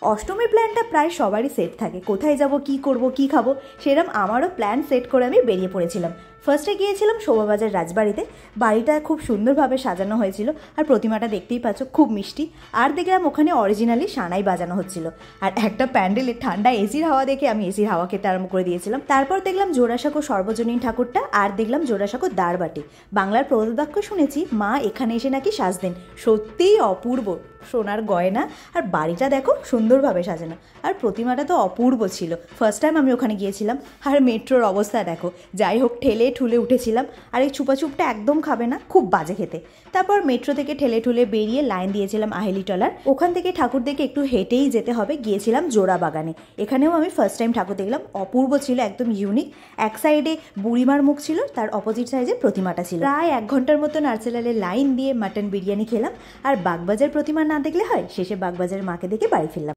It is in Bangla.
অষ্টমীর প্ল্যানটা প্রায় সবারই সেট থাকে, কোথায় যাব, কি করব, কি খাবো, সেরকম আমারও প্ল্যান সেট করে আমি বেরিয়ে পড়েছিলাম। ফার্স্টে গিয়েছিলাম শোভাবাজার রাজবাড়িতে। বাড়িটা খুব সুন্দরভাবে সাজানো হয়েছিল, আর প্রতিমাটা দেখতেই পাচ্ছ খুব মিষ্টি। আর দেখলাম ওখানে অরিজিনালি সানাই বাজানো হচ্ছিল, আর একটা প্যান্ডেলে ঠান্ডা এসির হাওয়া দেখে আমি এসির হাওয়া খেতে আরম্ভ করে দিয়েছিলাম। তারপর দেখলাম জোড়াসাঁকো সর্বজনীন ঠাকুরটা, আর দেখলাম জোড়াসাঁকো দ্বারবাটি। বাংলার প্রদদাক্ষ শুনেছি মা এখানে এসে নাকি সাজ দেন, সত্যিই অপূর্ব সোনার গয়না, আর বাড়িটা দেখো সুন্দরভাবে সাজানো, আর প্রতিমাটা তো অপূর্ব ছিল। ফার্স্ট টাইম আমি ওখানে গিয়েছিলাম। আর মেট্রোর অবস্থা দেখো, যাই হোক ঠেলে ঠুলে উঠেছিলাম, আর এই চুপাচুপটা একদম খাবে না, খুব বাজে খেতে। তারপর মেট্রো থেকে ঠেলে ঠুলে বেরিয়ে লাইন দিয়েছিলাম আহেলিটলার, ওখান থেকে ঠাকুর দেখে একটু হেঁটেই যেতে হবে, গিয়েছিলাম জোড়া বাগানে। এখানেও আমি ফার্স্ট টাইম ঠাকুর দেখলাম, অপূর্ব ছিল, একদম ইউনিক। এক সাইডে বুড়িমার মুখ ছিল, তার অপোজিট সাইডে প্রতিমাটা ছিল। প্রায় 1 ঘন্টার মতো নার্সেলালে লাইন দিয়ে মাটন বিরিয়ানি খেলাম। আর বাগবাজার প্রতিমা না দেখলে হয়, শেষে বাগবাজারের মাকে দেখে বাড়ি ফিরলাম।